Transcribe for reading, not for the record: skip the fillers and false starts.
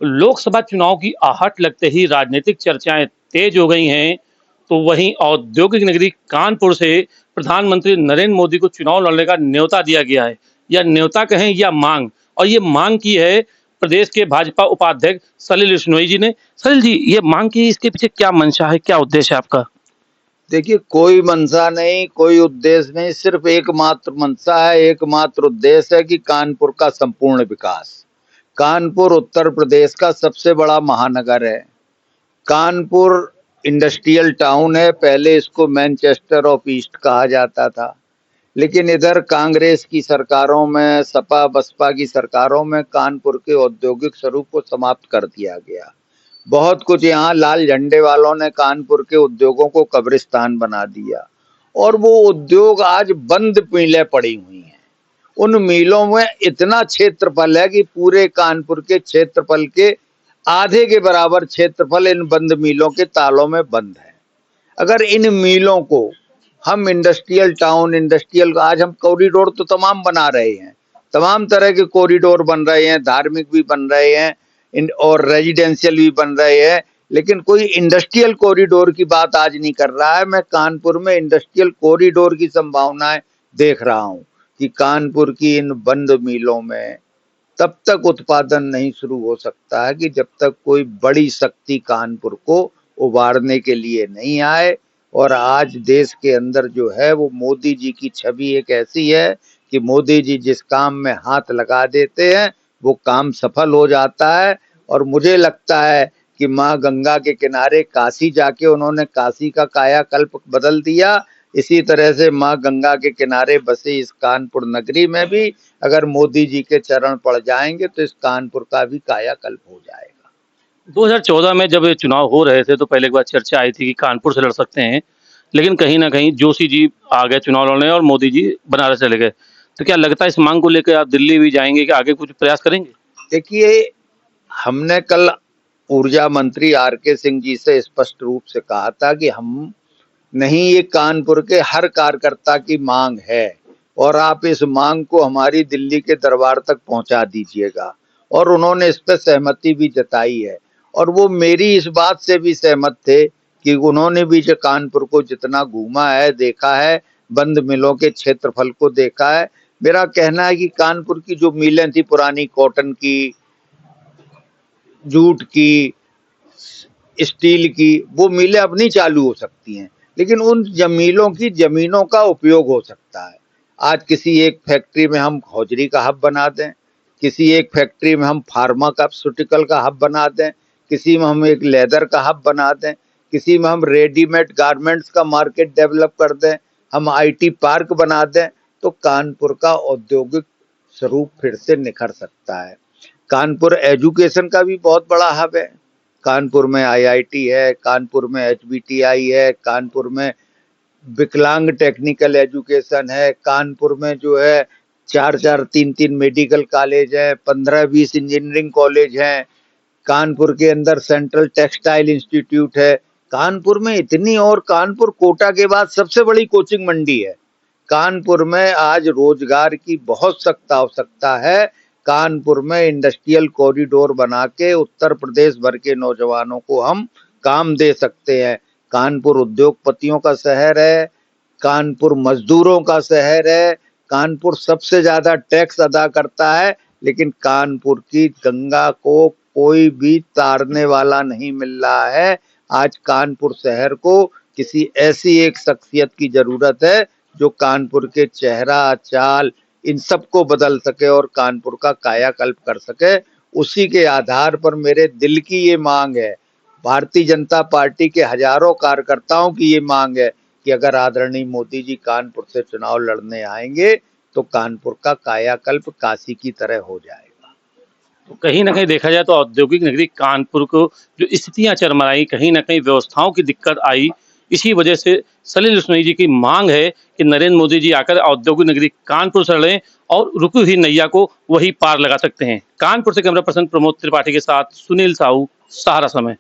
लोकसभा चुनाव की आहट लगते ही राजनीतिक चर्चाएं तेज हो गई हैं। तो वहीं औद्योगिक नगरी कानपुर से प्रधानमंत्री नरेंद्र मोदी को चुनाव लड़ने का न्योता दिया गया है, या न्योता कहें या मांग। और ये मांग की है प्रदेश के भाजपा उपाध्यक्ष सलिल बिश्नोई जी ने। सलिल जी, ये मांग की, इसके पीछे क्या मंशा है, क्या उद्देश्य है आपका? देखिए, कोई मंशा नहीं, कोई उद्देश्य नहीं, सिर्फ एकमात्र मंशा है, एकमात्र उद्देश्य है कि कानपुर का संपूर्ण विकास। कानपुर उत्तर प्रदेश का सबसे बड़ा महानगर है। कानपुर इंडस्ट्रियल टाउन है। पहले इसको मैनचेस्टर ऑफ ईस्ट कहा जाता था, लेकिन इधर कांग्रेस की सरकारों में, सपा बसपा की सरकारों में कानपुर के औद्योगिक स्वरूप को समाप्त कर दिया गया। बहुत कुछ यहाँ लाल झंडे वालों ने कानपुर के उद्योगों को कब्रिस्तान बना दिया, और वो उद्योग आज बंद मिलें पड़ी हुई हैं। उन मिलों में इतना क्षेत्रफल है कि पूरे कानपुर के क्षेत्रफल के आधे के बराबर क्षेत्रफल इन बंद मिलों के तालों में बंद है। अगर इन मिलों को हम इंडस्ट्रियल टाउन, इंडस्ट्रियल, आज हम कॉरिडोर तो तमाम बना रहे हैं, तमाम तरह के कॉरिडोर बन रहे हैं, धार्मिक भी बन रहे हैं और रेजिडेंशियल भी बन रहे हैं, लेकिन कोई इंडस्ट्रियल कॉरिडोर की बात आज नहीं कर रहा है। मैं कानपुर में इंडस्ट्रियल कॉरिडोर की संभावनाएं देख रहा हूं कि कानपुर की इन बंद मिलों में तब तक उत्पादन नहीं शुरू हो सकता है कि जब तक कोई बड़ी शक्ति कानपुर को उबारने के लिए नहीं आए। और आज देश के अंदर जो है वो मोदी जी की छवि एक ऐसी है कि मोदी जी जिस काम में हाथ लगा देते हैं वो काम सफल हो जाता है। और मुझे लगता है कि माँ गंगा के किनारे काशी जाके उन्होंने काशी का कायाकल्प बदल दिया। इसी तरह से माँ गंगा के किनारे बसे इस कानपुर नगरी में भी अगर मोदी जी के चरण पड़ जाएंगे तो इस कानपुर का भी कायाकल्प हो जाएगा। 2014 में जब ये चुनाव हो रहे थे तो पहले एक बार चर्चा आई थी कि कानपुर से लड़ सकते हैं, लेकिन कहीं ना कहीं जोशी जी आ गए चुनाव लड़ने और मोदी जी बनारस चले गए। तो क्या लगता है इस मांग को लेकर आप दिल्ली भी जाएंगे, कि आगे कुछ प्रयास करेंगे? देखिए, हमने कल ऊर्जा मंत्री आर के सिंह जी से स्पष्ट रूप से कहा था कि हम नहीं, ये कानपुर के हर कार्यकर्ता की मांग है और आप इस मांग को हमारी दिल्ली के दरबार तक पहुंचा दीजिएगा। और उन्होंने इस पर सहमति भी जताई है, और वो मेरी इस बात से भी सहमत थे कि उन्होंने भी जो कानपुर को जितना घूमा है, देखा है, बंद मिलों के क्षेत्रफल को देखा है। मेरा कहना है कि कानपुर की जो मिलें थी पुरानी, कॉटन की, जूट की, स्टील की, वो मिलें अब नहीं चालू हो सकती हैं, लेकिन उन जमीलों की जमीनों का उपयोग हो सकता है। आज किसी एक फैक्ट्री में हम हौजरी का हब बना दें, किसी एक फैक्ट्री में हम फार्मास्यूटिकल का हब बना दें, किसी में हम एक लेदर का हब बना दें, किसी में हम रेडीमेड गारमेंट्स का मार्केट डेवलप कर दें, हम आईटी पार्क बना दें, तो कानपुर का औद्योगिक स्वरूप फिर से निखर सकता है। कानपुर एजुकेशन का भी बहुत बड़ा हब है। कानपुर में आईआईटी है, कानपुर में एचबीटीआई है, कानपुर में विकलांग टेक्निकल एजुकेशन है, कानपुर में जो है 4-4, 3-3 मेडिकल कॉलेज है, 15-20 इंजीनियरिंग कॉलेज हैं। कानपुर के अंदर सेंट्रल टेक्सटाइल इंस्टीट्यूट है। कानपुर में इतनी, और कानपुर कोटा के बाद सबसे बड़ी कोचिंग मंडी है। कानपुर में आज रोजगार की बहुत सख्त आवश्यकता है। कानपुर में इंडस्ट्रियल कॉरिडोर बना के उत्तर प्रदेश भर के नौजवानों को हम काम दे सकते हैं। कानपुर उद्योगपतियों का शहर है, कानपुर मजदूरों का शहर है, कानपुर सबसे ज्यादा टैक्स अदा करता है, लेकिन कानपुर की गंगा को कोई भी तारने वाला नहीं मिल रहा है। आज कानपुर शहर को किसी ऐसी एक शख्सियत की जरूरत है जो कानपुर के चेहरा चाल इन सबको बदल सके और कानपुर का कायाकल्प कर सके। उसी के आधार पर मेरे दिल की ये मांग है, भारतीय जनता पार्टी के हजारों कार्यकर्ताओं की ये मांग है कि अगर आदरणीय मोदी जी कानपुर से चुनाव लड़ने आएंगे तो कानपुर का कायाकल्प काशी की तरह हो जाएगा। तो कहीं ना कहीं देखा जाए तो औद्योगिक नगरी कानपुर को जो स्थितियां चरमराई, कहीं ना कहीं व्यवस्थाओं की दिक्कत आई, इसी वजह से सलिल बिश्नोई जी की मांग है कि नरेंद्र मोदी जी आकर औद्योगिक नगरी कानपुर से लड़ें और रुकी हुई नैया को वही पार लगा सकते हैं। कानपुर से कैमरा पर्सन प्रमोद त्रिपाठी के साथ सुनील साहू, सहारा समय।